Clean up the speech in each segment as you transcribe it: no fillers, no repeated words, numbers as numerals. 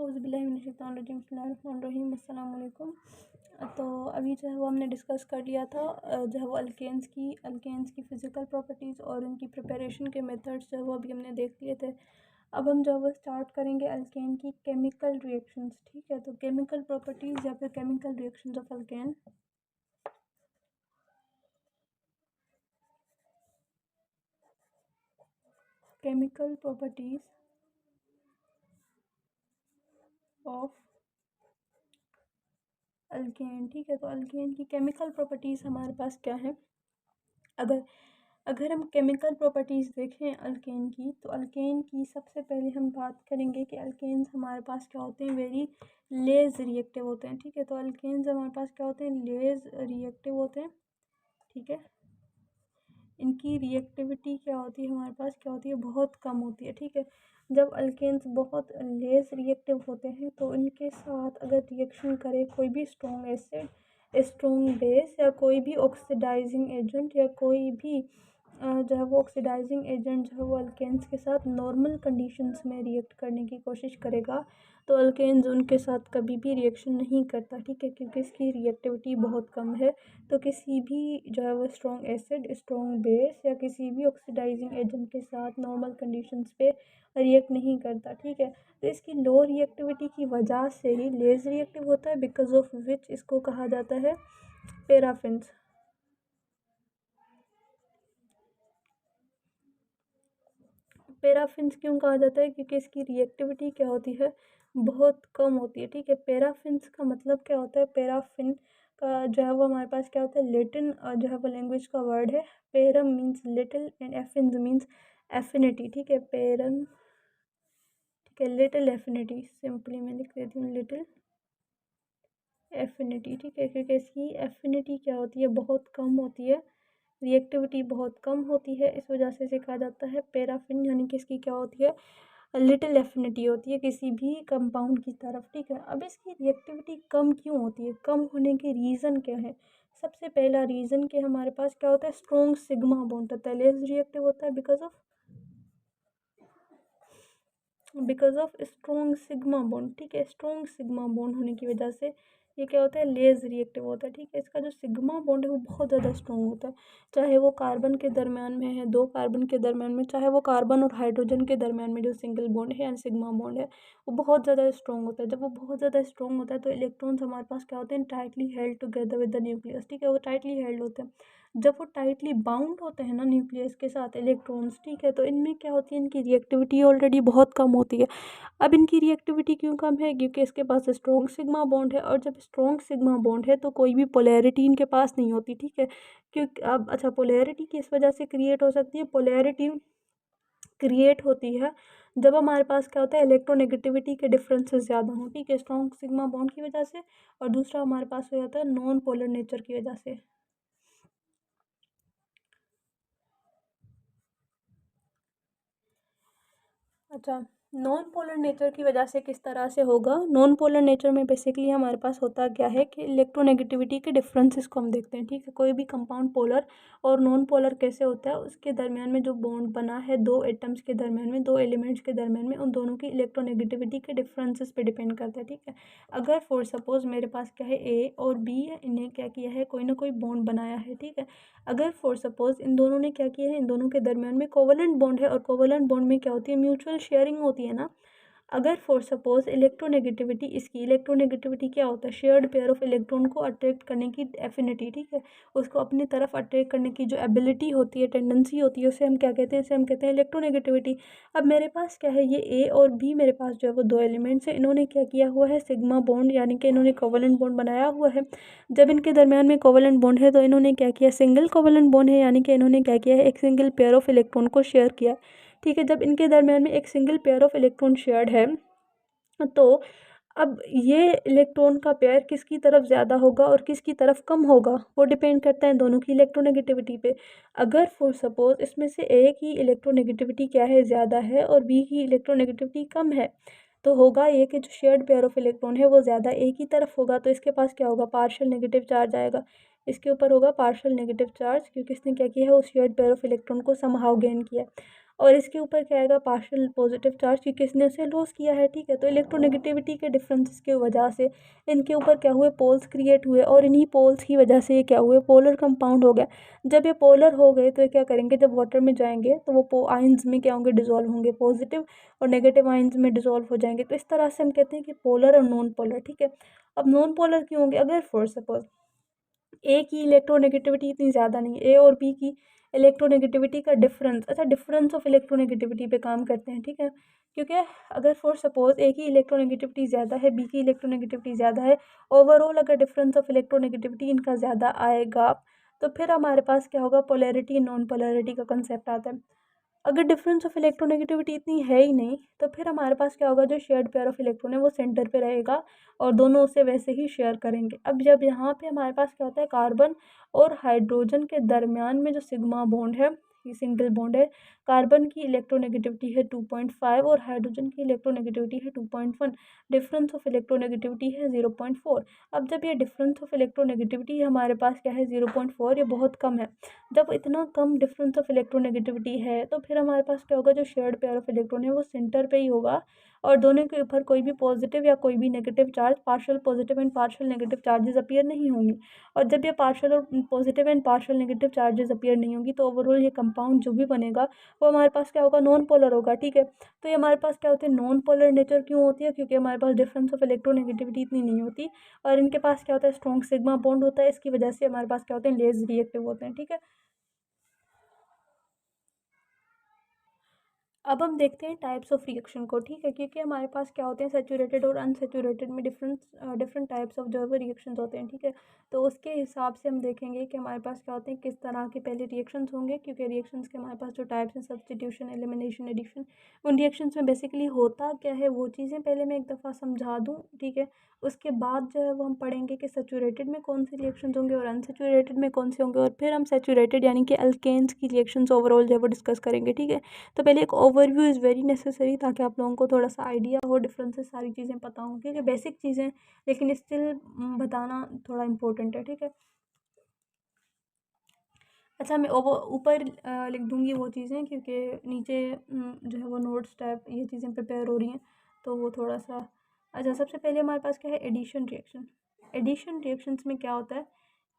बिस्मिल्लाहिर्रहमानिर्रहीम अस्सलाम वालेकुम। तो अभी जो है वो हमने डिस्कस कर लिया था जो है वो अल्केन्स की फ़िज़िकल प्रॉपर्टीज़ और उनकी प्रिपरेशन के मेथड्स जो है वो अभी हमने देख लिए थे। अब हम जो है वो स्टार्ट करेंगे अल्केन की केमिकल रिएक्शंस। ठीक है, तो केमिकल प्रॉपर्टीज़ या फिर chemical reactions of alkane. Chemical properties of alkane. ठीक है, तो अल्केन की केमिकल प्रॉपर्टीज़ हमारे पास क्या है। अगर अगर हम केमिकल प्रॉपर्टीज़ देखें अल्केन की, तो अल्केन की सबसे पहले हम बात करेंगे कि अल्केन्स हमारे पास क्या होते हैं, वेरी लेज़ रिएक्टिव होते हैं। ठीक है, तो अल्केन्स हमारे पास क्या होते हैं, लेज़ रिएक्टिव होते हैं। ठीक है, इनकी रिएक्टिविटी क्या होती है, हमारे पास क्या होती है, बहुत कम होती है। ठीक है, जब अल्केन्स बहुत लेज़ रिएक्टिव होते हैं तो इनके साथ अगर रिएक्शन करे कोई भी स्ट्रॉन्ग एसिड, स्ट्रॉन्ग बेस या कोई भी ऑक्सीडाइजिंग एजेंट या कोई भी जो है वो ऑक्सीडाइजिंग एजेंट जो है वो अल्केन्स के साथ नॉर्मल कंडीशंस में रिएक्ट करने की कोशिश करेगा, तो अल्केन्स उनके साथ कभी भी रिएक्शन नहीं करता। ठीक है, क्योंकि इसकी रिएक्टिविटी बहुत कम है। तो किसी भी जो है वो स्ट्रॉन्ग एसिड, स्ट्रॉन्ग बेस या किसी भी ऑक्सीडाइजिंग एजेंट के साथ नॉर्मल कंडीशंस पे रिएक्ट नहीं करता। ठीक है, तो इसकी लो रिएक्टिविटी की वजह से ही लेज़ रिएक्टिव होता है, बिकॉज ऑफ विच इसको कहा जाता है पैराफिन्स। पैराफिन्स क्यों कहा जाता है, क्योंकि इसकी रिएक्टिविटी क्या होती है, बहुत कम होती है। ठीक है, पैराफिन्स का मतलब क्या होता है, पैराफिन का जो है वो हमारे पास क्या होता है, लैटिन जो है वो लैंग्वेज का वर्ड है। Parum means little and affinis means affinity. ठीक है, पैरम, ठीक है, लिटिल एफिनिटी, सिंपली मैं लिख देती हूँ लिटिल एफिनिटी। ठीक है, क्योंकि इसकी एफिनिटी क्या होती है, बहुत कम होती है, रिएक्टिविटी बहुत कम होती है, इस वजह से इसे कहा जाता है पैराफिन। यानी कि इसकी क्या होती है, लिटिल एफिनिटी होती है किसी भी कंपाउंड की तरफ। ठीक है, अब इसकी रिएक्टिविटी कम क्यों होती है, कम होने के रीज़न क्या है। सबसे पहला रीज़न कि हमारे पास क्या होता है, स्ट्रॉन्ग सिग्मा बॉन्ड होता है, लेस रिएक्टिव होता है because of strong sigma bond. ठीक है, स्ट्रॉन्ग सिग्मा बॉन्ड होने की वजह से ये क्या होता है, लेज़ रिएक्टिव होता है। ठीक है, इसका जो सिग्मा बॉन्ड है वो बहुत ज़्यादा स्ट्रॉन्ग होता है, चाहे वो कार्बन के दरम्यान में है, दो कार्बन के दरम्यान में, चाहे वो कार्बन और हाइड्रोजन के दरम्यान में जो सिंगल बॉन्ड है या सिग्मा बॉन्ड है, वो बहुत ज़्यादा स्ट्रॉन्ग होता है। जब वो बहुत ज़्यादा स्ट्रॉन्ग होता है तो इलेक्ट्रॉन्स हमारे पास क्या होते हैं, tightly held together with the nucleus. ठीक है, वो टाइटली हेल्ड होते हैं। जब वो टाइटली बाउंड होते हैं ना न्यूक्लियस के साथ इलेक्ट्रॉन्स, ठीक है, तो इनमें क्या होती है, इनकी रिएक्टिविटी ऑलरेडी बहुत कम होती है। अब इनकी रिएक्टिविटी क्यों कम है, क्योंकि इसके पास स्ट्रॉन्ग सिग्मा बॉन्ड है, और जब स्ट्रॉन्ग सिग्मा बॉन्ड है तो कोई भी पोलैरिटी इनके पास नहीं होती। ठीक है, क्योंकि अब अच्छा, पोलैरिटी किस वजह से क्रिएट हो सकती है, पोलैरिटी क्रिएट होती है जब हमारे पास क्या होता है, इलेक्ट्रोनेगेटिविटी के डिफरेंसेस ज़्यादा हों। ठीक है, स्ट्रॉन्ग सिग्मा बॉन्ड की वजह से, और दूसरा हमारे पास हो जाता है नॉन पोलर नेचर की वजह से। अच्छा, नॉन पोलर नेचर की वजह से किस तरह से होगा, नॉन पोलर नेचर में बेसिकली हमारे पास होता क्या है कि इलेक्ट्रोनेगेटिविटी के डिफरेंसेस को हम देखते हैं। ठीक है, कोई भी कंपाउंड पोलर और नॉन पोलर कैसे होता है, उसके दरमियान में जो बॉन्ड बना है दो एटम्स के दरमियान में, दो एलिमेंट्स के दरमियान में, उन दोनों की इलेक्ट्रोनेगेटिविटी के डिफरेंसेस पे डिपेंड करता है। ठीक है, अगर फॉर सपोज मेरे पास क्या है, ए और बी है, इन्हें क्या किया है, कोई ना कोई बॉन्ड बनाया है। ठीक है, अगर फॉर सपोज इन दोनों ने क्या किया है, इन दोनों के दरमियान में कोवलेंट बॉन्ड है, और कोवलेंट बॉन्ड में क्या होती है, म्यूचुअल शेयरिंग होती है ना। अगर फॉर सपोज इलेक्ट्रोनेगेटिविटी, इसकी इलेक्ट्रोनेगेटिविटी क्या होता है, शेयर्ड पेयर ऑफ इलेक्ट्रॉन को अट्रैक्ट करने की एफिनिटी। ठीक है, उसको अपनी तरफ अट्रैक्ट करने की जो एबिलिटी होती है, टेंडेंसी होती है, उसे हम क्या कहते हैं, इसे हम कहते हैं इलेक्ट्रोनेगेटिविटी। अब मेरे पास क्या है, ये ए और बी मेरे पास जो है वो दो एलिमेंट्स हैं, इन्होंने क्या किया हुआ है, सिग्मा बॉन्ड, यानी कि इन्होंने कोवलेंट बॉन्ड बनाया हुआ है। जब इनके दरमियान में कोवलेंट बॉन्ड है तो इन्होंने क्या किया, सिंगल कोवलेंट बॉन्ड है, यानी कि इन्होंने क्या किया है, एक सिंगल पेयर ऑफ इलेक्ट्रॉन को शेयर किया। ठीक है, जब इनके दरमियान में एक single pair of electron shared है, तो अब ये इलेक्ट्रॉन का पेयर किसकी तरफ ज़्यादा होगा और किसकी तरफ कम होगा, वो डिपेंड करता है दोनों की इलेक्ट्रोनेगेटिविटी पे। अगर फॉर सपोज इसमें से ए की इलेक्ट्रोनेगेटिविटी क्या है, ज़्यादा है, और बी की इलेक्ट्रोनेगेटिविटी कम है, तो होगा ये कि जो शेयर्ड पेयर ऑफ इलेक्ट्रॉन है वो ज़्यादा ए की तरफ होगा, तो इसके पास क्या होगा, पार्शियल नेगेटिव चार्ज आएगा, इसके ऊपर होगा पार्शियल नेगेटिव चार्ज, क्योंकि इसने क्या किया है, उस शेयर्ड पेयर ऑफ इलेक्ट्रॉन को समहाउ गेन किया। और इसके ऊपर क्या आएगा, पार्शियल पॉजिटिव चार्ज, क्योंकि इसने उसे लॉस किया है, ठीक है। तो इलेक्ट्रोनेगेटिविटी के डिफरेंसेस की वजह से इनके ऊपर क्या हुए, पोल्स क्रिएट हुए, और इन्हीं पोल्स की वजह से ये क्या हुए, पोलर कंपाउंड हो गया। जब ये पोलर हो गए तो ये क्या करेंगे, जब वाटर में जाएंगे तो वो आयंस में क्या होंगे, डिजोल्व होंगे, पॉजिटिव और नेगेटिव आयंस में डिजोल्व हो जाएंगे। तो इस तरह से हम कहते हैं कि पोलर और नॉन पोलर, ठीक है। अब नॉन पोलर क्यों होंगे, अगर फॉर सपोज ए की इलेक्ट्रोनेगेटिविटी इतनी ज़्यादा नहीं, ए और बी की इलेक्ट्रोनेगेटिविटी का डिफरेंस, अच्छा डिफरेंस ऑफ इलेक्ट्रोनेगेटिविटी पे काम करते हैं, ठीक है। क्योंकि अगर फॉर सपोज ए की इलेक्ट्रोनेगेटिविटी ज़्यादा है, बी की इलेक्ट्रोनेगेटिविटी ज़्यादा है, ओवरऑल अगर डिफरेंस ऑफ इलेक्ट्रोनेगेटिविटी इनका ज़्यादा आएगा तो फिर हमारे पास क्या होगा, पोलैरिटी नॉन पोलैरिटी का कंसेप्ट आता है। अगर डिफरेंस ऑफ इलेक्ट्रोनेगेटिविटी इतनी है ही नहीं तो फिर हमारे पास क्या होगा, जो शेयर्ड पेयर ऑफ इलेक्ट्रॉन है वो सेंटर पे रहेगा और दोनों उसे वैसे ही शेयर करेंगे। अब जब यहाँ पे हमारे पास क्या होता है, कार्बन और हाइड्रोजन के दरमियान में जो सिग्मा बॉन्ड है, ये सिंगल बॉन्ड है, कार्बन की इलेक्ट्रोनेगेटिविटी है 2.5 और हाइड्रोजन की इलेक्ट्रोनेगेटिविटी है 2.1, डिफरेंस ऑफ इलेक्ट्रोनेगेटिविटी है 0.4। अब जब ये डिफरेंस ऑफ इलेक्ट्रोनेगेटिविटी हमारे पास क्या है, 0.4, ये बहुत कम है। जब इतना कम डिफरेंस ऑफ इलेक्ट्रोनेगेटिविटी है तो फिर हमारे पास क्या होगा, जो शेयर्ड पेयर ऑफ इलेक्ट्रॉन है वो सेंटर पे ही होगा और दोनों के ऊपर कोई भी पॉजिटिव या कोई भी negative charge, partial positive and partial negative charges appear नहीं होंगी। और जब ये पार्शियल और positive and partial negative charges appear नहीं होंगी तो ओवरऑल ये कंपाउंड जो भी बनेगा वो हमारे पास क्या होगा, नॉन पोलर होगा, ठीक है। तो ये हमारे पास क्या होते हैं, नॉन पोलर नेचर क्यों होती है, क्योंकि हमारे पास डिफरेंस ऑफ इलेक्ट्रोनेगेटिविटी इतनी नहीं होती और इनके पास क्या होता है, स्ट्रॉन्ग सिग्मा बॉन्ड होता है। इसकी वजह से हमारे पास क्या होते हैं, लेस रिएक्टिव होते हैं, ठीक है। अब हम देखते हैं टाइप्स ऑफ रिएक्शन को, ठीक है, क्योंकि हमारे पास क्या होते हैं, सैचुरेटेड और अनसैचुरेटेड में डिफरेंट टाइप्स ऑफ जो है वो रिएक्शंस होते हैं, ठीक है। तो उसके हिसाब से हम देखेंगे कि हमारे पास क्या होते हैं, किस तरह के पहले रिएक्शंस होंगे, क्योंकि रिएक्शंस के हमारे पास जो टाइप्स हैं, सब्स्टिट्यूशन, एलिमिनेशन, एडिशन, उन रिएक्शंस में बेसिकली होता क्या है वो चीज़ें पहले मैं एक दफ़ा समझा दूँ, ठीक है। उसके बाद जो है वो हम पढ़ेंगे कि सैचुरेटेड में कौन से रिएक्शंस होंगे और अनसैचुरेटेड में कौन से होंगे, और फिर हम सैचुरेटेड यानी कि अल्केन्स की रिएक्शंस ओवरऑल जो है वो डिस्कस करेंगे, ठीक है। तो पहले एक ओवरव्यू इज़ वेरी नेसेसरी ताकि आप लोगों को थोड़ा सा आइडिया हो, डिफरेंसेस सारी चीज़ें पता हों, क्योंकि बेसिक चीज़ें लेकिन स्टिल बताना थोड़ा इम्पोर्टेंट है, ठीक है। अच्छा, मैं ऊपर लिख दूँगी वो चीज़ें, क्योंकि नीचे जो है वो नोट्स टाइप ये चीज़ें प्रिपेयर हो रही हैं तो वो थोड़ा सा। अच्छा, सबसे पहले हमारे पास क्या है, एडिशन रिएक्शन। एडिशन रिएक्शंस में क्या होता है,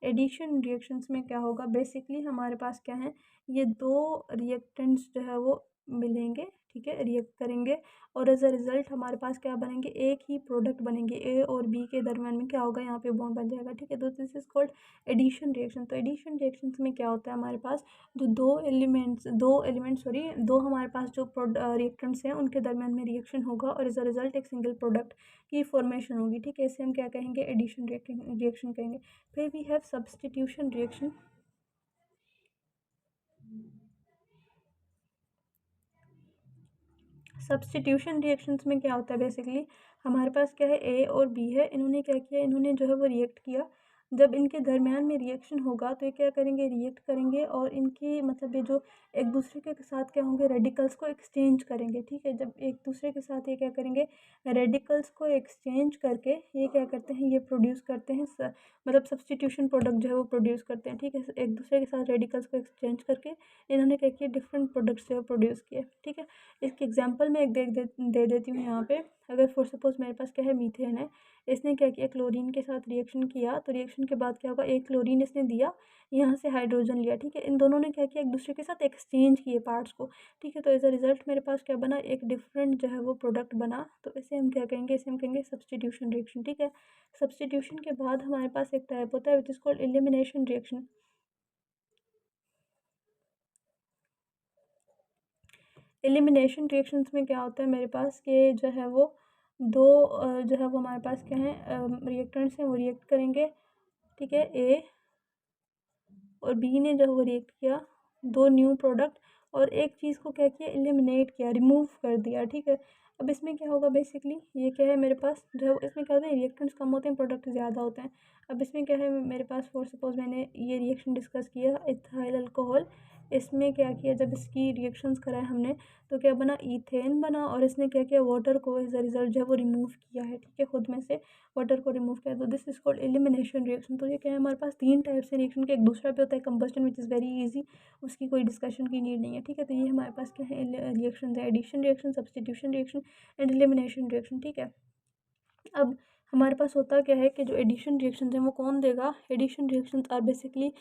एडिशन रिएक्शंस में क्या होगा, बेसिकली हमारे पास क्या है, ये दो रिएक्टेंट्स जो है वो मिलेंगे, ठीक है, रिएक्ट करेंगे और एज अ रिज़ल्ट हमारे पास क्या बनेंगे, एक ही प्रोडक्ट बनेंगे। ए और बी के दरमियान में क्या होगा, यहाँ पे बॉन्ड बन जाएगा, ठीक है। तो this is called addition reaction. तो एडिशन रिएक्शंस में क्या होता है, हमारे पास जो दो एलिमेंट्स सॉरी दो हमारे पास जो रिएक्टेंट्स हैं उनके दरमियान में रिएक्शन होगा और एज अ रिजल्ट एक सिंगल प्रोडक्ट की फॉर्मेशन होगी, ठीक है। इसे हम क्या कहेंगे, एडिशन रिएक्शन कहेंगे। फिर we have substitution reaction. Substitution reactions में क्या होता है, बेसिकली हमारे पास क्या है, ए और बी है, इन्होंने क्या किया, इन्होंने जो है वो रिएक्ट किया। जब इनके दरमियान में रिएक्शन होगा तो ये क्या करेंगे, रिएक्ट करेंगे और इनकी मतलब ये जो एक दूसरे के साथ क्या होंगे, रेडिकल्स को एक्सचेंज करेंगे, ठीक है। जब एक दूसरे के साथ ये क्या करेंगे, रेडिकल्स को एक्सचेंज करके ये क्या करते हैं, ये प्रोड्यूस करते हैं मतलब सब्स्टिट्यूशन प्रोडक्ट जो है वो प्रोड्यूस करते हैं, ठीक है। एक दूसरे के साथ रेडिकल्स को एक्सचेंज करके इन्होंने क्या किया, डिफरेंट प्रोडक्ट्स जो है प्रोड्यूस किए, ठीक है। इसके एग्जांपल मैं एक दे देती हूँ यहाँ पे। अगर फॉर सपोज मेरे पास क्या है, मीथेन है, इसने क्या किया, क्लोरीन के साथ रिएक्शन किया तो रिएक्शन के बाद क्या होगा, एक क्लोरीन इसने दिया, यहाँ से हाइड्रोजन लिया, ठीक है। इन दोनों ने क्या किया, एक दूसरे के साथ एक्सचेंज किए पार्ट्स को, ठीक है। तो एज अ रिजल्ट मेरे पास क्या बना, एक डिफरेंट जो है वो प्रोडक्ट बना। तो इसे हम क्या कहेंगे, इसे हम कहेंगे सब्स्टिट्यूशन रिएक्शन, ठीक है। सब्स्टिट्यूशन के बाद हमारे पास एक टाइप होता है which is called elimination reaction. Elimination reactions में क्या होता है मेरे पास कि जो है वो दो जो है वो हमारे पास क्या है, रिएक्टेंट्स हैं, वो रिएक्ट करेंगे, ठीक है। ए और बी ने जो है वो रिएक्ट किया, दो न्यू प्रोडक्ट, और एक चीज़ को क्या किया, एलिमिनेट किया, रिमूव कर दिया, ठीक है। अब इसमें क्या होगा, बेसिकली ये क्या है मेरे पास जो है इसमें क्या होता है, रिएक्टेंट्स कम होते हैं, प्रोडक्ट ज़्यादा होते हैं। अब इसमें क्या है मेरे पास, फॉर सपोज मैंने ये रिएक्शन डिस्कस किया, इथाइल अल्कोहल इसमें क्या किया, जब इसकी रिएक्शंस कराए हमने तो क्या बना, ईथेन बना। और इसने क्या किया, वाटर को एज अ रिजल्ट जो है वो रिमूव किया है, ठीक है, खुद में से वाटर को रिमूव किया। तो this is called elimination reaction. तो ये क्या है, हमारे पास तीन टाइप से रिएक्शन के, एक दूसरा पे होता है combustion which is very easy, उसकी कोई डिस्कशन की नीड नहीं है, ठीक है। तो ये हमारे पास क्या है, रिएक्शन है, addition reaction, substitution reaction and elimination reaction, ठीक है। अब हमारे पास होता क्या है कि जो एडिशन रिएक्शंस हैं वो कौन देगा, एडिशन रिएक्शंस आर बेसिकली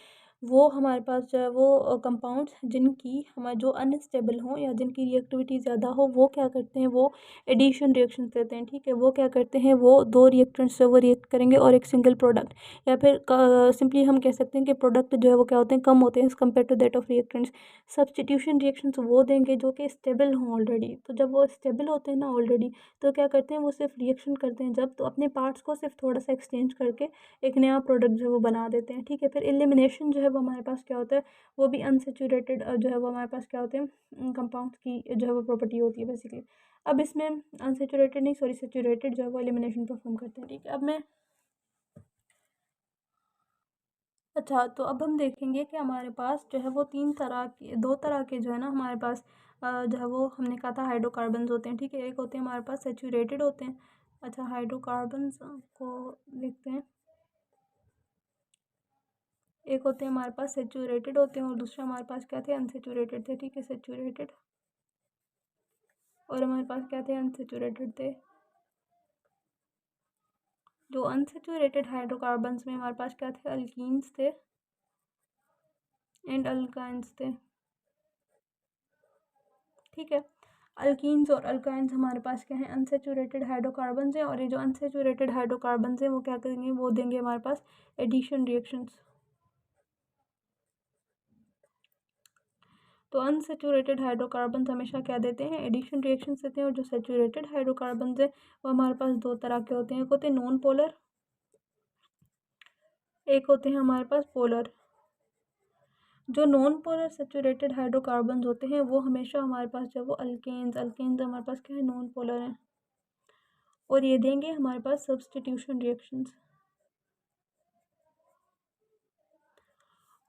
वो हमारे पास जो है वो कंपाउंड्स जिनकी हमारे जो अनस्टेबल हों या जिनकी रिएक्टिविटी ज़्यादा हो, वो क्या करते हैं, वो एडिशन रिएक्शंस देते हैं, ठीक है। वो क्या करते हैं, वो दो रिएक्टेंट्स से वो रिएक्ट करेंगे और एक सिंगल प्रोडक्ट, या फिर सिंपली हम कह सकते हैं कि प्रोडक्ट जो है वो क्या होते हैं, कम होते हैं as compare to that of reactants. Substitution reactions वो देंगे जो कि स्टेबल हों ऑलरेडी। तो जब वो स्टेबल होते हैं ना ऑलरेडी, तो क्या करते हैं, वो सिर्फ रिएक्शन करते हैं जब, तो अपने पार्ट्स को सिर्फ थोड़ा सा एक्सचेंज करके एक नया प्रोडक्ट जो है वो बना देते हैं, ठीक है। फिर एलिमिनेशन जो है वो हमारे पास क्या होता है, वो भी अनसेचुरेटेड जो है वो हमारे पास क्या होते हैं, कंपाउंड्स की जो है वो प्रॉपर्टी होती है बेसिकली। अब इसमें अनसेचुरेटेड नहीं, सॉरी, सेचुरेटेड जो है वो एलिमिनेशन परफॉर्म करते हैं, ठीक है। अब मैं अच्छा, तो अब हम देखेंगे कि हमारे पास जो है वो तीन तरह के, दो तरह के जो है ना हमारे पास जो है वो हमने कहा था हाइड्रोकार्बन्स होते हैं, ठीक है। एक होते हैं हमारे पास सेचुरेटेड होते हैं। अच्छा, हाइड्रोकार्बन्स को देखते हैं। एक होते हैं हमारे पास सेचुरेटेड होते हैं और दूसरे हमारे पास क्या थे, अनसेचुरेटेड थे, ठीक है, सेचुरेटेड। और हमारे पास क्या थे, अनसेचुरेटेड थे। जो अनसेचुरेटेड हाइड्रोकार्बन्स में हमारे पास क्या थे, अल्कीन्स थे एंड अल्काइंस थे, ठीक है। अल्कीन्स और अल्काइंस हमारे पास क्या है, अनसेचुरेटेड हाइड्रोकार्बन्स हैं। और ये जो अनसेचुरेटेड हाइड्रोकार्बन्स हैं वो क्या करेंगे, वो देंगे हमारे पास एडिशन रिएक्शंस। तो अनसेचुरेटेड हाइड्रोकार्बन्स हमेशा क्या देते हैं, एडिशन रिएक्शंस देते हैं। और जो सेचुरेटेड हाइड्रोकार्बन्स है वो हमारे पास दो तरह के होते हैं, एक होते हैं नॉन पोलर, एक होते हैं हमारे पास पोलर। जो नॉन पोलर सेचुरेटेड हाइड्रोकार्बन्स होते हैं वो हमेशा हमारे पास जो वो अल्केन्स, अल्केन्स हमारे पास क्या है, नॉन पोलर हैं। और ये देंगे हमारे पास सब्सटीट्यूशन रिएक्शंस।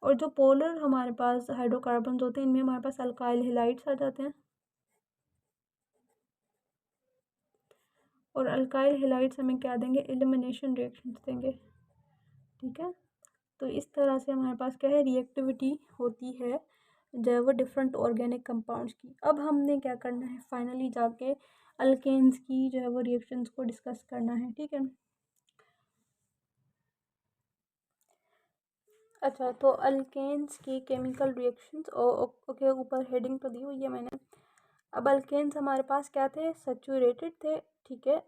और जो पोलर हमारे पास हाइड्रोकार्बन्स होते हैं इनमें हमारे पास अल्काइल हैलाइड्स आ जाते हैं। और अल्काइल हैलाइड्स हमें क्या देंगे, एलिमिनेशन रिएक्शंस देंगे, ठीक है। तो इस तरह से हमारे पास क्या है, रिएक्टिविटी होती है जो है वो डिफरेंट ऑर्गेनिक कंपाउंड्स की। अब हमने क्या करना है, फाइनली जाके अल्केन्स की जो है वो रिएक्शंस को डिस्कस करना है, ठीक है। अच्छा, तो अल्केन्स की केमिकल रिएक्शंस ओके, ऊपर हेडिंग तो दी हुई है मैंने। अब अल्केन्स हमारे पास क्या थे, सेचुरेटेड थे, ठीक है।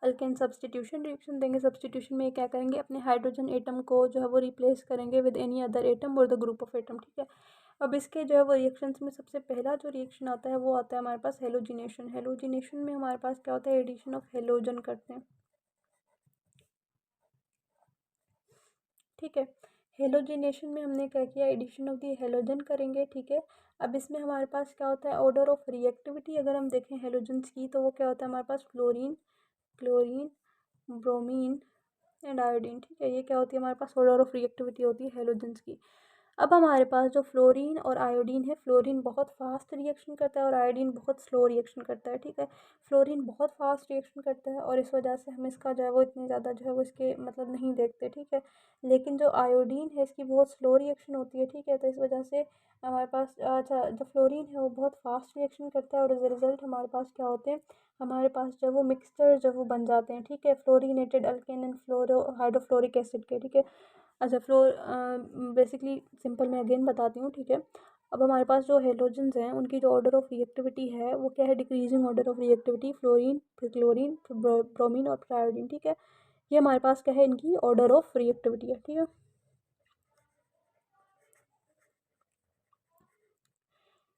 अल्केन सब्सटीट्यूशन रिएक्शन देंगे, सब्सटीट्यूशन में क्या करेंगे, अपने हाइड्रोजन एटम को जो है वो रिप्लेस करेंगे विद एनी अदर एटम और द ग्रुप ऑफ एटम, ठीक है। अब इसके जो है वो रिएक्शंस में सबसे पहला जो रिएक्शन आता है वो आता है हमारे पास हेलोजिनेशन। हेलोजिनेशन में हमारे पास क्या होता है, एडिशन ऑफ हेलोजन करते हैं, ठीक है। हेलोजिनेशन में हमने क्या किया, एडिशन ऑफ दी हेलोजन करेंगे, ठीक है। अब इसमें हमारे पास क्या होता है, ऑर्डर ऑफ रिएक्टिविटी अगर हम देखें हेलोजन्स की तो वो क्या होता है हमारे पास, fluorine, chlorine, bromine and iodine, ठीक है। ये क्या होती है हमारे पास, ऑर्डर ऑफ रिएक्टिविटी होती है हेलोजन्स की। अब हमारे पास जो फ्लोरीन और आयोडीन है, फ्लोरीन बहुत फास्ट रिएक्शन करता है और आयोडीन बहुत स्लो रिएक्शन करता है, ठीक है। फ्लोरीन बहुत फास्ट रिएक्शन करता है और इस वजह से हम इसका जो है वो इतनी ज़्यादा जो है वो इसके मतलब नहीं देखते, ठीक है। लेकिन जो आयोडीन है इसकी बहुत स्लो रिएक्शन होती है, ठीक है। तो इस वजह से हमारे पास अच्छा, जो फ्लोरीन है वो बहुत फास्ट रिएक्शन करता है और एज अ रिज़ल्ट हमारे पास क्या होते हैं, हमारे पास जो वो मिक्सचर जो वो बन जाते हैं, ठीक है, fluorinated alkane and fluoro hydrofluoric acid के, ठीक है। अच्छा, फ्लोर बेसिकली सिंपल मैं अगेन बताती हूँ, ठीक है। अब हमारे पास जो हेलोजन्स हैं उनकी जो ऑर्डर ऑफ रिएक्टिविटी है वो क्या है, decreasing order of reactivity, fluorine, फिर क्लोरीन, फिर ब्रोमीन और फिर आयोडीन, ठीक है। ये हमारे पास क्या है, इनकी ऑर्डर ऑफ रिएक्टिविटी है, ठीक है।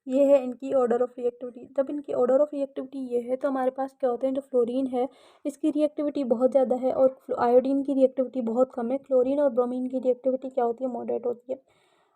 ये है इनकी ऑर्डर ऑफ रिएक्टिविटी। जब इनकी ऑर्डर ऑफ रिएक्टिविटी ये है तो हमारे पास क्या होते हैं, जो फ्लोरीन है इसकी रिएक्टिविटी बहुत ज़्यादा है और आयोडीन की रिएक्टिविटी बहुत कम है। क्लोरीन और ब्रोमीन की रिएक्टिविटी क्या होती है, मॉडरेट होती है।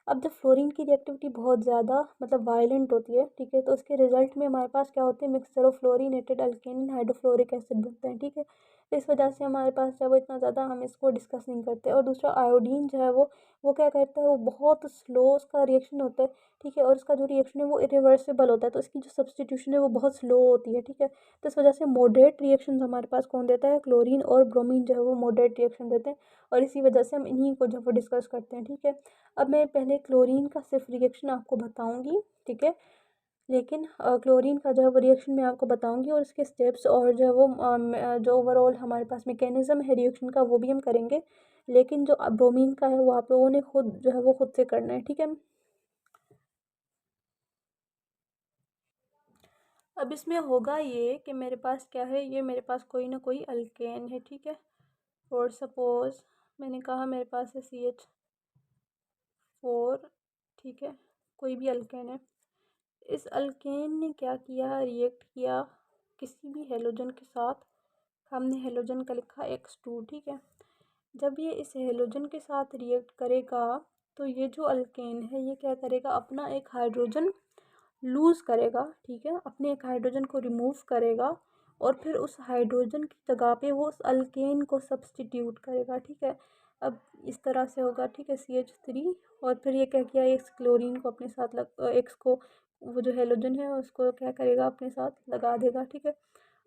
अब जब फ्लोरीन की रिएक्टिविटी बहुत ज़्यादा मतलब वायलेंट होती है, ठीक है, तो उसके रिजल्ट में हमारे पास क्या होते हैं, mixture of fluorinated alkane hydrofluoric acid बनते हैं, ठीक है। तो इस वजह से हमारे पास जो है वो इतना ज़्यादा हम इसको डिस्कस नहीं करते। और दूसरा आयोडीन जो है वो क्या करता है, वो बहुत स्लो उसका रिएक्शन होता है, ठीक है, और उसका जो रिएक्शन है वो इरिवर्सिबल होता है, तो इसकी जो सब्सटीट्यूशन है वो बहुत स्लो होती है, ठीक है। तो इस वजह से मॉडरेट रिएक्शन हमारे पास कौन देता है, क्लोरीन और ब्रोमीन जो है वो मॉडरेट रिएक्शन देते हैं, और इसी वजह से हम इन्हीं को जो है वो डिस्कस करते हैं, ठीक है। अब मैं पहले क्लोरीन का सिर्फ रिएक्शन आपको बताऊंगी, ठीक है, लेकिन क्लोरीन का जो है वो रिएक्शन मैं आपको बताऊंगी, और इसके स्टेप्स और जो है वो जो ओवरऑल हमारे पास मैकेनिज्म है रिएक्शन का वो भी हम करेंगे, लेकिन जो ब्रोमीन का है वो आप लोगों ने खुद जो है वो खुद से करना है, ठीक है। अब इसमें होगा ये कि मेरे पास क्या है, ये मेरे पास कोई ना कोई अल्केन है, ठीक है, और सपोज मैंने कहा मेरे पास है CH4, ठीक है, कोई भी अल्केन है। इस अल्केन ने क्या किया, रिएक्ट किया किसी भी हेलोजन के साथ, हमने हेलोजन का लिखा X2, ठीक है। जब ये इस हेलोजन के साथ रिएक्ट करेगा तो ये जो अल्केन है ये क्या करेगा, अपना एक हाइड्रोजन लूज़ करेगा, ठीक है, अपने एक हाइड्रोजन को रिमूव करेगा, और फिर उस हाइड्रोजन की जगह पे वो उस अल्केन को सब्सटीट्यूट करेगा, ठीक है। अब इस तरह से होगा, ठीक है, CH3, और फिर ये क्या किया, इस क्लोरीन को अपने साथ एक्स को, वो जो हेलोजन है उसको क्या करेगा, अपने साथ लगा देगा, ठीक है।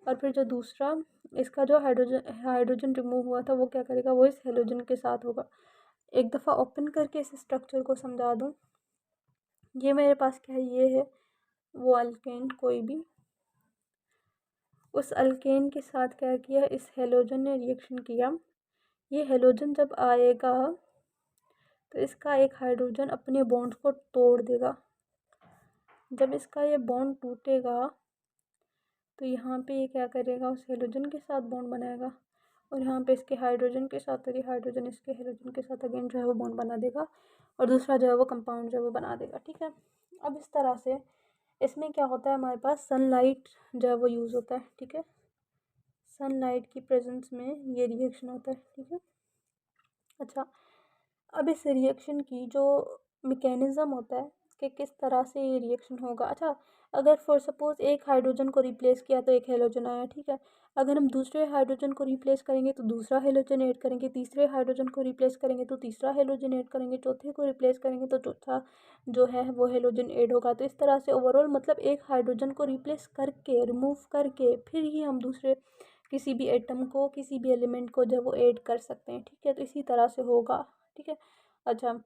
और फिर जो दूसरा इसका जो हाइड्रोजन हाइड्रोजन रिमूव हुआ था वो क्या करेगा, वो इस हेलोजन के साथ होगा। एक दफ़ा ओपन करके इस स्ट्रक्चर को समझा दूँ। ये मेरे पास क्या है, ये है वो अल्केन, कोई भी उस अल्केन के साथ क्या किया, इस हेलोजन ने रिएक्शन किया। ये हेलोजन जब आएगा तो इसका एक हाइड्रोजन अपने बॉन्ड को तोड़ देगा। जब इसका ये बॉन्ड टूटेगा तो यहाँ पे ये क्या करेगा, उस हेलोजन के साथ बॉन्ड बनाएगा, और यहाँ पे इसके हाइड्रोजन के साथ, और ये हाइड्रोजन इसके हेलोजन के साथ अगेन जो है वो बॉन्ड बना देगा, और दूसरा जो है वो कंपाउंड जो है वो बना देगा, ठीक है। अब इस तरह से इसमें क्या होता है, हमारे पास सनलाइट जो है वो यूज़ होता है, ठीक है। सनलाइट की प्रेजेंस में ये रिएक्शन होता है, ठीक है। अच्छा, अब इस रिएक्शन की जो मैकेनिज़्म होता है कि किस तरह से ये रिएक्शन होगा। अच्छा, अगर फॉर सपोज़ एक हाइड्रोजन को रिप्लेस किया तो एक हेलोजन आया, ठीक है। अगर हम दूसरे हाइड्रोजन को रिप्लेस करेंगे तो दूसरा हेलोजन ऐड करेंगे, तीसरे हाइड्रोजन को रिप्लेस करेंगे तो तीसरा हेलोजन ऐड करेंगे, चौथे को रिप्लेस करेंगे तो चौथा जो है वो हेलोजन ऐड होगा। तो इस तरह से ओवरऑल मतलब एक हाइड्रोजन को रिप्लेस करके, रिमूव करके, फिर ही हम दूसरे किसी भी एटम को, किसी भी एलिमेंट को जो वो ऐड कर सकते हैं, ठीक है। तो इसी तरह से होगा, ठीक है। अच्छा,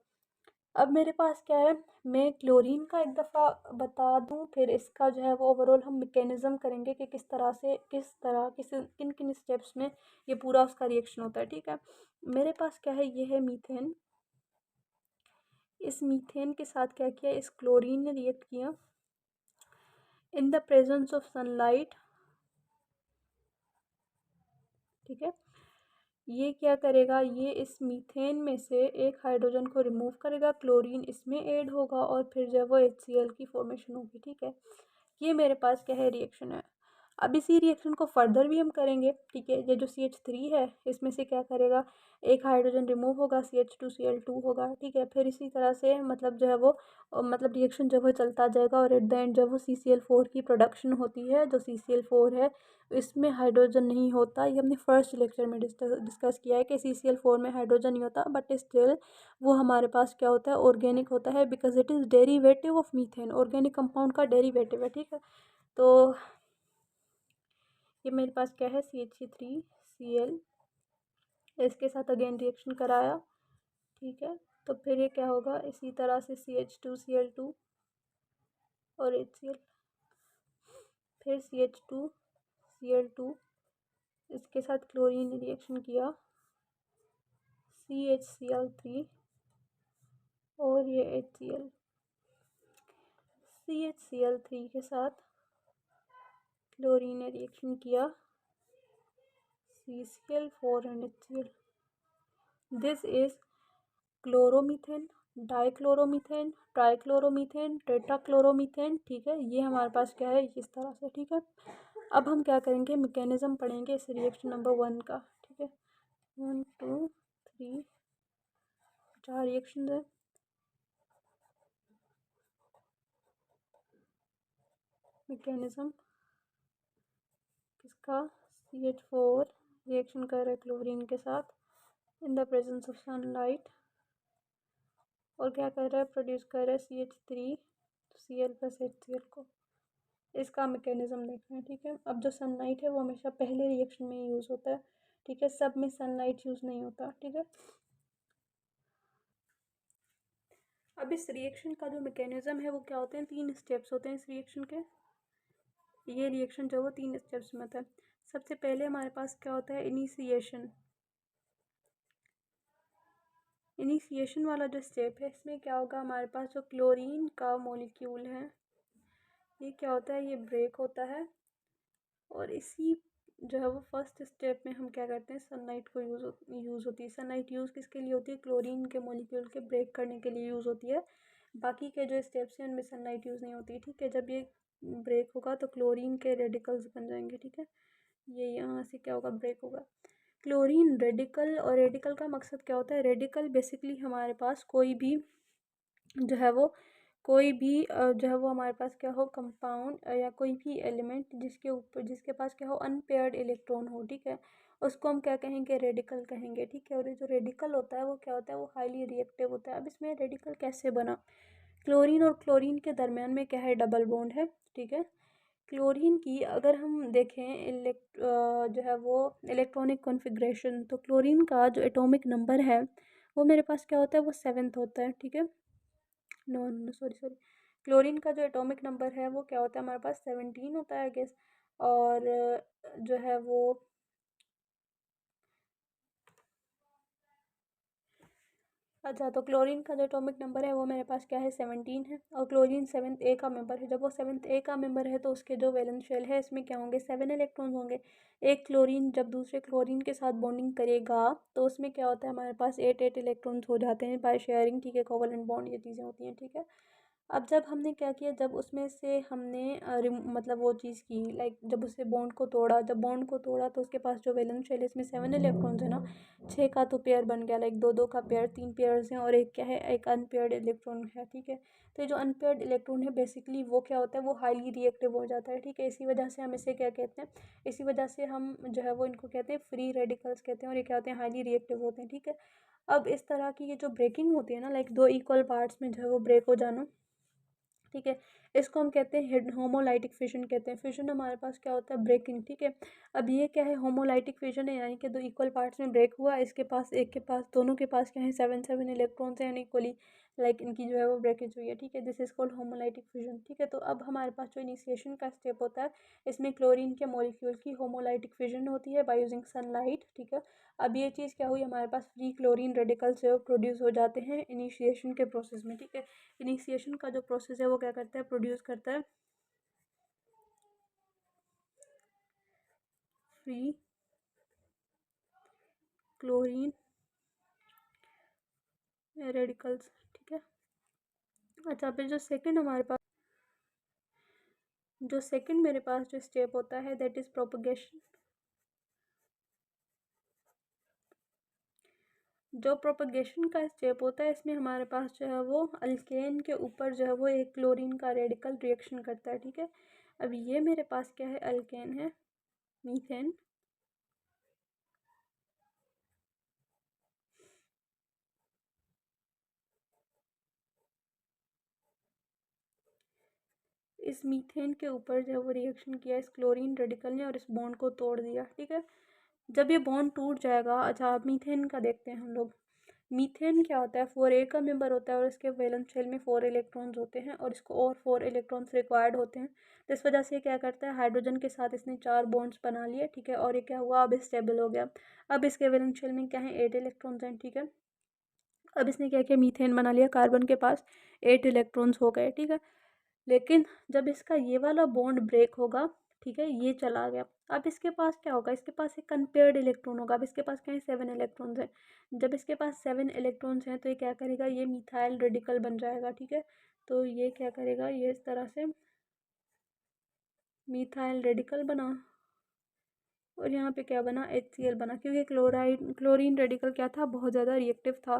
अब मेरे पास क्या है, मैं क्लोरीन का एक दफ़ा बता दूं, फिर इसका जो है वो ओवरऑल हम मैकेनिज़्म करेंगे कि किस तरह से, किस तरह किन किन स्टेप्स में ये पूरा उसका रिएक्शन होता है, ठीक है। मेरे पास क्या है, ये है मीथेन। इस मीथेन के साथ क्या किया, इस क्लोरीन ने रिएक्ट किया in the presence of sunlight, ठीक है। ये क्या करेगा, ये इस मीथेन में से एक हाइड्रोजन को रिमूव करेगा, क्लोरीन इसमें ऐड होगा, और फिर जब वो HCl की फॉर्मेशन होगी, ठीक है। ये मेरे पास क्या है, रिएक्शन है। अब इसी रिएक्शन को फर्दर भी हम करेंगे, ठीक है। ये जो CH3 है इसमें से क्या करेगा, एक हाइड्रोजन रिमूव होगा, CH2Cl2 होगा, ठीक है। फिर इसी तरह से मतलब जो है वो मतलब रिएक्शन जब वो चलता जाएगा, और एट द एंड जब वो CCl4 की प्रोडक्शन होती है, जो CCl4 है इसमें हाइड्रोजन नहीं होता। ये हमने फर्स्ट लेक्चर में डिस्कस किया है कि CCl4 में हाइड्रोजन नहीं होता, बट स्टिल वो हमारे पास क्या होता है, ऑर्गेनिक होता है, because it is derivative of methane, organic compound का डेरिवेटिव है, ठीक है। तो ये मेरे पास क्या है, CH3Cl, इसके साथ अगेन रिएक्शन कराया, ठीक है। तो फिर ये क्या होगा, इसी तरह से CH2Cl2 और HCl, फिर CH2Cl2, इसके साथ क्लोरीन ने रिएक्शन किया, CHCl3 और ये HCl, CHCl3 के साथ क्लोरीन ने रिएक्शन किया, CCl4 and HCl। This is chloromethane, dichloromethane, trichloromethane, tetrachloromethane, ठीक है। ये हमारे पास क्या है, इस तरह से, ठीक है। अब हम क्या करेंगे, मैकेनिज्म पढ़ेंगे इस रिएक्शन नंबर 1 का, ठीक है। 1 2 3 4 रिएक्शन है। मैकेनिज्म किसका, CH4 रिएक्शन कर रहा है क्लोरीन के साथ in the presence of sunlight, और क्या कर रहा है, प्रोड्यूस कर रहा है CH3 Cl प्लस HCl को। इसका मैकेनिज्म देखना है, ठीक है। अब जो सनलाइट है वो हमेशा पहले रिएक्शन में यूज़ होता है, ठीक है, सब में सनलाइट यूज़ नहीं होता, ठीक है। अब इस रिएक्शन का जो मैकेनिज्म है वो क्या होते हैं, 3 स्टेप्स होते हैं इस रिएक्शन के। ये रिएक्शन जो है वो 3 स्टेप्स में होता है। सबसे पहले हमारे पास क्या होता है, इनिशिएशन। इनिशिएशन वाला जो स्टेप है इसमें क्या होगा, हमारे पास जो क्लोरीन का मॉलिक्यूल है ये क्या होता है, ये ब्रेक होता है, और इसी जो है वो फर्स्ट स्टेप में हम क्या करते हैं, सनलाइट को यूज़ होती है। सनलाइट यूज़ किसके लिए होती है, क्लोरीन के मॉलिक्यूल के ब्रेक करने के लिए यूज़ होती है। बाकी के जो स्टेप्स हैं उनमें सनलाइट यूज़ नहीं होती, ठीक है। जब ये ब्रेक होगा तो क्लोरीन के रेडिकल्स बन जाएंगे, ठीक है। ये यहाँ से क्या होगा, ब्रेक होगा क्लोरीन रेडिकल। और रेडिकल का मकसद क्या होता है, रेडिकल बेसिकली हमारे पास कोई भी जो है वो जो है वो हमारे पास क्या हो, कंपाउंड या कोई भी एलिमेंट जिसके पास क्या हो, अनपेयर्ड इलेक्ट्रॉन हो, ठीक है, उसको हम क्या कहेंगे, रेडिकल कहेंगे, ठीक है। और ये जो रेडिकल होता है वो क्या होता है, वो हाईली रिएक्टिव होता है। अब इसमें रेडिकल कैसे बना, क्लोरीन और क्लोरीन के दरमियान में क्या है, डबल बॉन्ड है, ठीक है। क्लोरीन की अगर हम देखें जो है वो इलेक्ट्रॉनिक कॉन्फ़िगरेशन, तो क्लोरीन का जो एटॉमिक नंबर है वो मेरे पास क्या होता है, वो 7th होता है, ठीक है। नो नो सॉरी, क्लोरीन का जो एटॉमिक नंबर है वो क्या होता है, हमारे पास 17 होता है, आई गेस। और जो है वो अच्छा, तो क्लोरीन का जो एटॉमिक नंबर है वो मेरे पास क्या है, 17 है। और क्लोरीन 7th A का मेंबर है। जब वो 7th A का मेंबर है तो उसके जो वैलेंस शेल है इसमें क्या होंगे, 7 इलेक्ट्रॉन्स होंगे। एक क्लोरीन जब दूसरे क्लोरीन के साथ बॉन्डिंग करेगा तो उसमें क्या होता है, हमारे पास 8 इलेक्ट्रॉन्स हो जाते हैं बाय शेयरिंग, ठीक है, कोवलेंट बॉन्ड, ये चीज़ें होती हैं, ठीक है। अब जब हमने क्या किया, जब उसमें से हमने मतलब वो चीज़ की, लाइक जब उससे बॉन्ड को तोड़ा, जब बॉन्ड को तोड़ा तो उसके पास जो वैलेंस शेल है इसमें 7 इलेक्ट्रॉन्स है ना, 6 का तो पेयर बन गया, लाइक दो दो का पेयर, 3 पेयर्स हैं, और एक क्या है, एक अनपेयर्ड इलेक्ट्रॉन है, ठीक है। तो ये जो अनपेयर्ड इलेक्ट्रॉन है बेसिकली वो क्या होता है, वो हाईली रिएक्टिव हो जाता है, ठीक है। इसी वजह से हम इसे क्या कहते हैं, इसी वजह से हम जो है वो इनको कहते हैं फ्री रेडिकल्स कहते हैं, और ये क्या होते हैं, हाईली रिएक्टिव होते हैं, ठीक है। अब इस तरह की ये जो ब्रेकिंग होती है ना, लाइक दो इक्वल पार्ट्स में जो है वो ब्रेक हो जाना, ठीक है, इसको हम कहते हैं होमोलाइटिक फिशन कहते हैं। फिशन हमारे पास क्या होता है, ब्रेकिंग, ठीक है। अब ये क्या है, होमोलाइटिक फिशन है, यानी कि दो इक्वल पार्ट्स में ब्रेक हुआ, इसके पास एक के पास दोनों के पास क्या है, 7 इलेक्ट्रॉन्स हैं इक्वली, लाइक इनकी जो है वो ब्रेकेज हुई है, ठीक है। This is called homolytic fission, ठीक है। तो अब हमारे पास जो इनिशिएशन का स्टेप होता है इसमें क्लोरीन के मॉलिक्यूल की होमोलाइटिक फिशन होती है बाय यूजिंग सनलाइट, ठीक है। अब ये चीज़ क्या हुई, हमारे पास फ्री क्लोरीन रेडिकल्स जो प्रोड्यूस हो जाते हैं इनिशिएशन के प्रोसेस में, ठीक है। इनिशिएशन का जो प्रोसेस है वो क्या करता है, प्रोड्यूस करता है फ्री क्लोरीन रेडिकल्स, ठीक है। अच्छा, फिर जो सेकंड मेरे पास जो स्टेप होता है दैट इज प्रोपगेशन। जो प्रोपगेशन का स्टेप होता है इसमें हमारे पास जो है वो अल्केन के ऊपर जो है वो एक क्लोरीन का रेडिकल रिएक्शन करता है, ठीक है। अब ये मेरे पास क्या है, अल्केन है, मीथेन। इस मीथेन के ऊपर जो है वो रिएक्शन किया इस क्लोरीन रेडिकल ने और इस बॉन्ड को तोड़ दिया, ठीक है। जब ये बॉन्ड टूट जाएगा, अच्छा अब मीथेन का देखते हैं हम लोग। मीथेन क्या होता है, 4A का मेंबर होता है और इसके वैलेंस शेल में 4 इलेक्ट्रॉन्स होते हैं और इसको और 4 इलेक्ट्रॉन्स रिक्वायर्ड होते हैं। तो इस वजह से ये क्या करता है, हाइड्रोजन के साथ इसने 4 बॉन्ड्स बना लिए, ठीक है। और ये क्या हुआ, अब स्टेबल हो गया। अब इसके वैलेंस शेल में क्या है, 8 इलेक्ट्रॉन्स हैं, ठीक है। अब इसने क्या किया, मीथेन बना लिया, कार्बन के पास 8 इलेक्ट्रॉन्स हो गए, ठीक है। लेकिन जब इसका ये वाला बॉन्ड ब्रेक होगा, ठीक है, ये चला गया, अब इसके पास क्या होगा, इसके पास एक अनपेयर्ड इलेक्ट्रॉन होगा। अब इसके पास क्या है, 7 इलेक्ट्रॉन्स हैं। जब इसके पास 7 इलेक्ट्रॉन्स हैं तो ये क्या करेगा, ये मिथाइल रेडिकल बन जाएगा, ठीक है। तो ये क्या करेगा, ये इस तरह से मिथाइल रेडिकल बना, और यहाँ पे क्या बना, HCl बना, क्योंकि क्लोरीन रेडिकल क्या था, बहुत ज़्यादा रिएक्टिव था।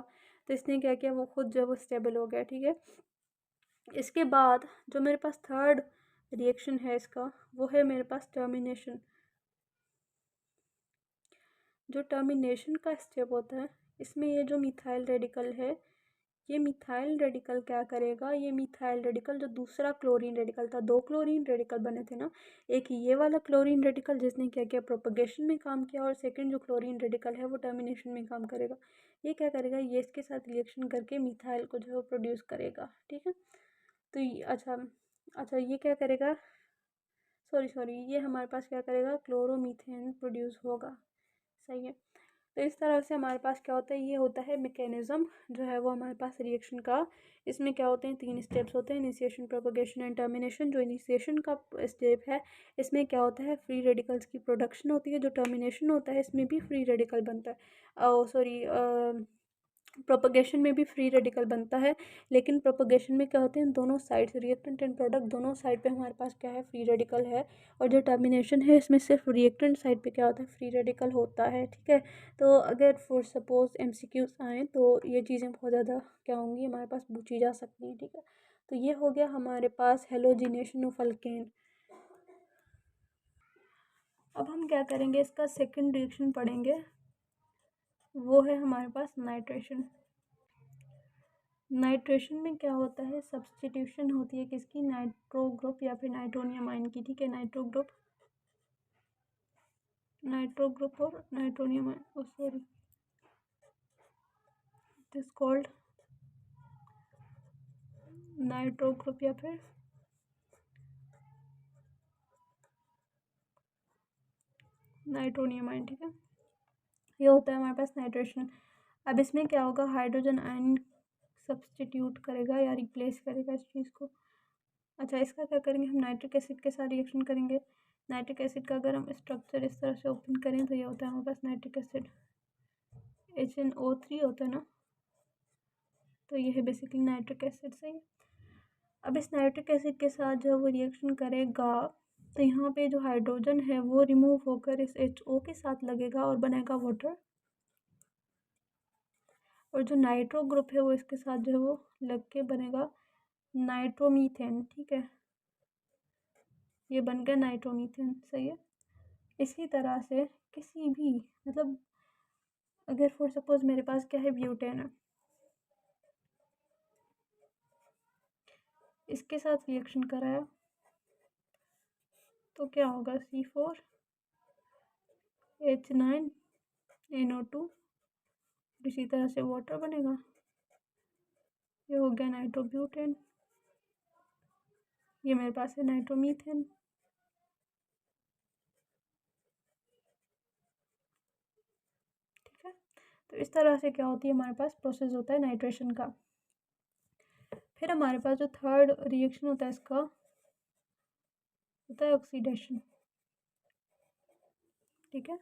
तो इसने क्या किया, वो खुद जो है वो स्टेबल हो गया, ठीक है। इसके बाद जो मेरे पास थर्ड रिएक्शन है इसका वो है मेरे पास टर्मिनेशन। जो टर्मिनेशन का स्टेप होता है इसमें ये जो मिथाइल रेडिकल है, ये मिथाइल रेडिकल क्या करेगा, ये मिथाइल रेडिकल जो दूसरा क्लोरीन रेडिकल था, दो क्लोरीन रेडिकल बने थे ना, एक ये वाला क्लोरीन रेडिकल जिसने क्या किया प्रोपगेशन में काम किया, और सेकंड जो क्लोरीन रेडिकल है वो टर्मिनेशन में काम करेगा। ये क्या करेगा, ये इसके साथ रिएक्शन करके मिथाइल को जो है वो प्रोड्यूस करेगा। ठीक है, तो अच्छा ये क्या करेगा, सॉरी ये हमारे पास क्या करेगा, क्लोरोमीथेन प्रोड्यूस होगा। सही है, तो इस तरह से हमारे पास क्या होता है, ये होता है मैकेनिज्म जो है वो हमारे पास रिएक्शन का। इसमें क्या होते हैं, 3 स्टेप्स होते हैं, इनिशिएशन, प्रोपगेशन एंड टर्मिनेशन। जो इनिशिएशन का स्टेप है इसमें क्या होता है, फ्री रेडिकल्स की प्रोडक्शन होती है। जो टर्मिनेशन होता है इसमें भी फ्री रेडिकल बनता है, प्रोपगेशन में भी फ्री रेडिकल बनता है, लेकिन प्रोपगेशन में क्या होते हैं, दोनों साइड से रिएक्टेंट एंड प्रोडक्ट दोनों साइड पे हमारे पास क्या है, फ्री रेडिकल है। और जो टर्मिनेशन है इसमें सिर्फ रिएक्टेंट साइड पे क्या होता है, फ्री रेडिकल होता है। ठीक है, तो अगर फॉर सपोज एमसीक्यूज आए तो ये चीज़ें बहुत ज़्यादा क्या होंगी, हमारे पास पूछी जा सकती हैं। ठीक है, तो ये हो गया हमारे पास हेलोजिनेशन ऑफ अल्केन। अब हम क्या करेंगे, इसका सेकेंड रिएक्शन पढ़ेंगे, वो है हमारे पास नाइट्रेशन। नाइट्रेशन में क्या होता है, सब्स्टिट्यूशन होती है किसकी, नाइट्रो ग्रुप या फिर नाइट्रोनियम आयन की। ठीक है, नाइट्रो ग्रुप और nitronium ion, sorry this called nitro group या फिर नाइट्रोनियम आयन। ठीक है, ये होता है हमारे पास नाइट्रेशन। अब इसमें क्या होगा, हाइड्रोजन आयन सब्स्टिट्यूट करेगा या रिप्लेस करेगा इस चीज़ को। अच्छा, इसका क्या करेंगे हम, नाइट्रिक एसिड के साथ रिएक्शन करेंगे। नाइट्रिक एसिड का अगर हम स्ट्रक्चर इस तरह से ओपन करें तो ये होता है हमारे पास नाइट्रिक एसिड, HNO3 होता है ना, तो ये है बेसिकली नाइट्रिक एसिड। सही, अब इस नाइट्रिक एसिड के साथ जब वो रिएक्शन करेगा तो यहाँ पे जो हाइड्रोजन है वो रिमूव होकर इस HO के साथ लगेगा और बनेगा वाटर, और जो नाइट्रो ग्रुप है वो इसके साथ जो है वो लग के बनेगा नाइट्रोमीथेन। ठीक है, ये बन गया नाइट्रोमीथेन। सही है, इसी तरह से किसी भी मतलब अगर फॉर सपोज मेरे पास क्या है, ब्यूटेन है, इसके साथ रिएक्शन कराया तो क्या होगा, C4H9NO2, इसी तरह से वाटर बनेगा, ये हो गया नाइट्रोब्यूटेन, ये मेरे पास है नाइट्रोमीथेन। ठीक है, तो इस तरह से क्या होती है, हमारे पास प्रोसेस होता है नाइट्रेशन का। फिर हमारे पास जो थर्ड रिएक्शन होता है इसका होता है ऑक्सीडेशन। ठीक है,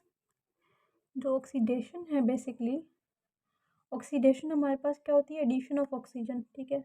जो ऑक्सीडेशन है बेसिकली, ऑक्सीडेशन हमारे पास क्या होती है, एडिशन ऑफ ऑक्सीजन। ठीक है,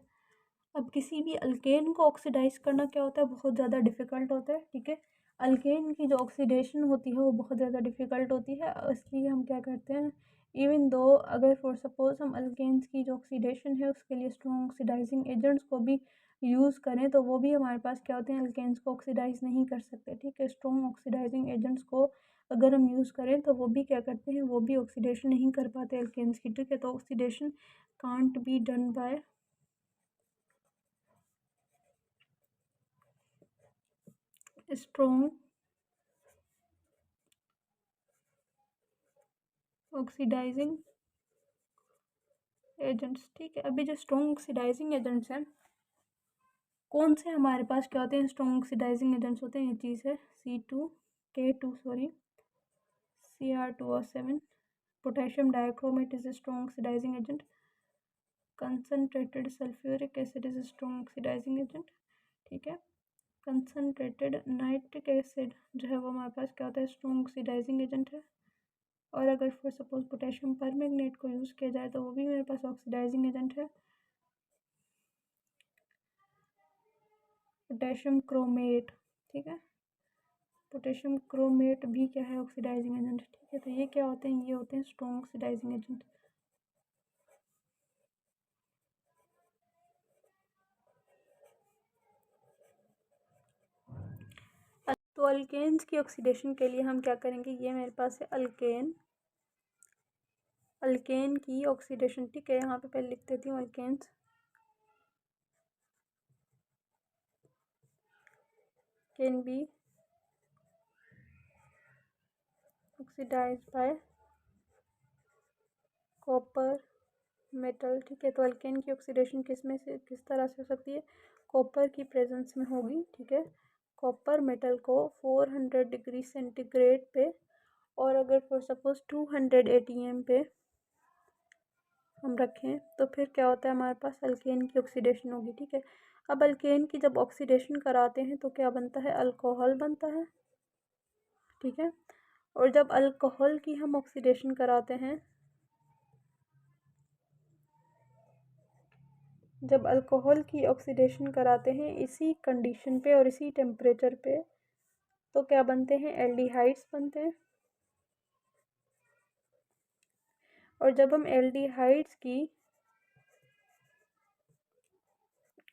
अब किसी भी अल्केन को ऑक्सीडाइज करना क्या होता है, बहुत ज़्यादा डिफ़िकल्ट होता है। ठीक है, अल्केन की जो ऑक्सीडेशन होती है वो बहुत ज़्यादा डिफ़िकल्ट होती है, इसलिए हम क्या करते हैं, इवन दो अगर फॉर सपोज हम अल्केन्स की जो ऑक्सीडेशन है उसके लिए स्ट्रॉन्ग ऑक्सीडाइजिंग एजेंट्स को भी यूज़ करें तो वो भी हमारे पास क्या होते हैं, अल्केन्स को ऑक्सीडाइज नहीं कर सकते। ठीक है, स्ट्रॉन्ग ऑक्सीडाइजिंग एजेंट्स को अगर हम यूज़ करें तो वो भी क्या करते हैं, वो भी ऑक्सीडेशन नहीं कर पाते अल्केन्स की। ठीक है, तो oxidation can't be done by strong oxidising agents. ठीक है, अभी जो स्ट्रॉन्ग ऑक्सीडाइजिंग एजेंट्स हैं कौन से हमारे पास क्या होते हैं, स्ट्रॉन्ग ऑक्सीडाइजिंग एजेंट्स होते हैं, ये चीज़ है Cr2O7, potassium dichromate is a strong oxidizing agent, concentrated sulfuric acid is a strong oxidizing agent। ठीक है, कंसनट्रेटेड नाइट्रिक एसिड जो है वो हमारे पास क्या होता है, स्ट्रॉन्ग ऑक्सीडाइजिंग एजेंट है। और अगर फॉर सपोज पोटेशियम परमैंगनेट को यूज़ किया जाए तो वो भी मेरे पास ऑक्सीडाइजिंग एजेंट है। पोटेशियम क्रोमेट, ठीक है, पोटेशियम क्रोमेट भी क्या है, ऑक्सीडाइजिंग एजेंट। ठीक है, तो ये क्या होते हैं, ये होते हैं स्ट्रॉन्ग ऑक्सीडाइजिंग एजेंट। तो अल्केन्स की ऑक्सीडेशन के लिए हम क्या करेंगे, ये मेरे पास है अल्केन, अल्केन की ऑक्सीडेशन, ठीक है। यहाँ पे पहले लिख देती हूँ alkanes can be oxidised by copper metal, ठीक है। तो अल्केन की ऑक्सीडेशन किस तरह से हो सकती है, कॉपर की प्रेजेंस में होगी, ठीक है। कॉपर मेटल को 400 डिग्री सेंटीग्रेड पे और अगर फॉर सपोज 200 ATM पे हम रखें तो फिर क्या होता है, हमारे पास अल्केन की ऑक्सीडेशन होगी, ठीक है। अब अल्केन की जब ऑक्सीडेशन कराते हैं तो क्या बनता है, अल्कोहल बनता है, ठीक है। और जब अल्कोहल की हम ऑक्सीडेशन कराते हैं, जब अल्कोहल की ऑक्सीडेशन कराते हैं इसी कंडीशन पे और इसी टेम्परेचर पे, तो क्या बनते हैं, एल्डिहाइड्स बनते हैं। और जब हम एल्डिहाइड्स की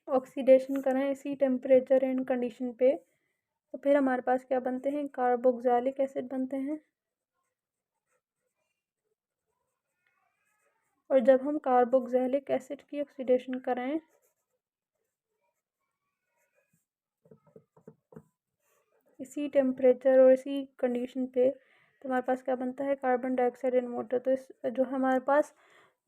ऑक्सीडेशन करें इसी टेम्परेचर एंड कंडीशन पे, तो फिर हमारे पास क्या बनते हैं, कार्बोक्सिलिक एसिड बनते हैं। और जब हम कार्बोक्सिलिक एसिड की ऑक्सीडेशन करें इसी टेम्परेचर और इसी कंडीशन पे, तो हमारे पास क्या बनता है, कार्बन डाइऑक्साइड एंड वाटर। तो इस जो हमारे पास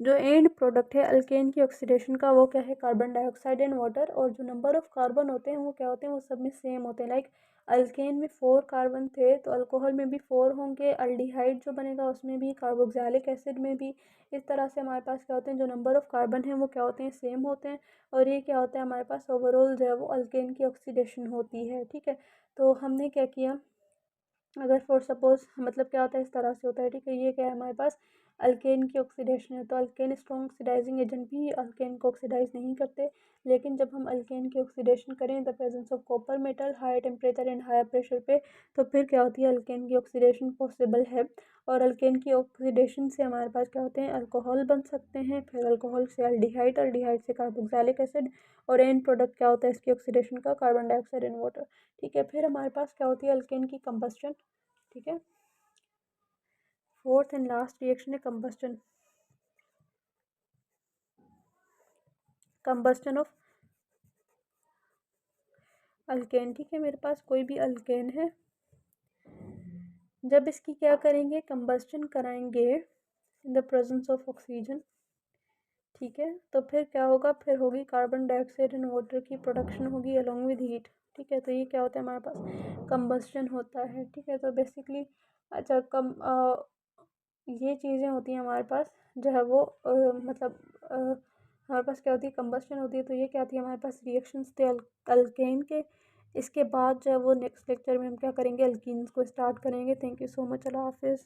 जो एंड प्रोडक्ट है अल्केन की ऑक्सीडेशन का, वो क्या है, कार्बन डाइऑक्साइड एंड वाटर। और जो नंबर ऑफ कार्बन होते हैं वो क्या होते हैं, वो सब में सेम होते हैं। लाइक अल्केन में 4 कार्बन थे तो अल्कोहल में भी 4 होंगे, अल्डिहाइड जो बनेगा उसमें भी, कार्बोक्सिलिक एसिड में भी। इस तरह से हमारे पास क्या होते हैं, जो नंबर ऑफ कार्बन है वो क्या होते हैं, सेम होते हैं। और ये क्या होता है, हमारे पास ओवरऑल जो है वो अल्केन की ऑक्सीडेशन होती है, ठीक है। तो हमने क्या किया, अगर फॉर सपोज मतलब क्या होता है, इस तरह से होता है, ठीक है। ये क्या है, हमारे पास अल्केन की ऑक्सीडेशन है, तो अल्केन स्ट्रॉन्ग ऑक्सीडाइजिंग एजेंट भी अल्केन को ऑक्सीडाइज नहीं करते। लेकिन जब हम अल्केन की ऑक्सीडेशन करें the presence of copper metal, high temperature and higher pressure पे, तो फिर क्या होती है, अल्केन की ऑक्सीडेशन पॉसिबल है। और अल्केन की ऑक्सीडेशन से हमारे पास क्या होते हैं, अल्कोहल बन सकते हैं, फिर अल्कोहल से अल्डिहाइड, अल्डिहाइड से कार्बोक्सिलिक एसिड, और एंड प्रोडक्ट क्या होता है इसकी ऑक्सीडेशन का, कार्बन डाइऑक्साइड एंड वाटर, ठीक है। फिर हमारे पास क्या होती है, अल्केन की कंबस्टन, ठीक है। फोर्थ एंड लास्ट रिएक्शन है कंबस्टन, कंबस्टन ऑफ अल्केन, ठीक है। मेरे पास कोई भी अल्केन है, जब इसकी क्या करेंगे, कंबस्टन कराएंगे in the presence of oxygen, ठीक है। तो फिर क्या होगा, फिर होगी कार्बन डाइऑक्साइड एंड वाटर की प्रोडक्शन होगी अलोंग विद हीट, ठीक है। तो ये क्या होता है, हमारे पास कंबस्टन होता है, ठीक है। तो बेसिकली अच्छा ये चीज़ें होती हैं हमारे पास, जो है वो मतलब हमारे पास क्या होती है, कंबस्टन होती है। तो ये क्या थी, हमारे पास रिएक्शंस थे अल्केन के। इसके बाद जो है वो नेक्स्ट लेक्चर में हम क्या करेंगे, अल्कीन्स को स्टार्ट करेंगे। थैंक यू सो मच, अल्लाह हाफिज़।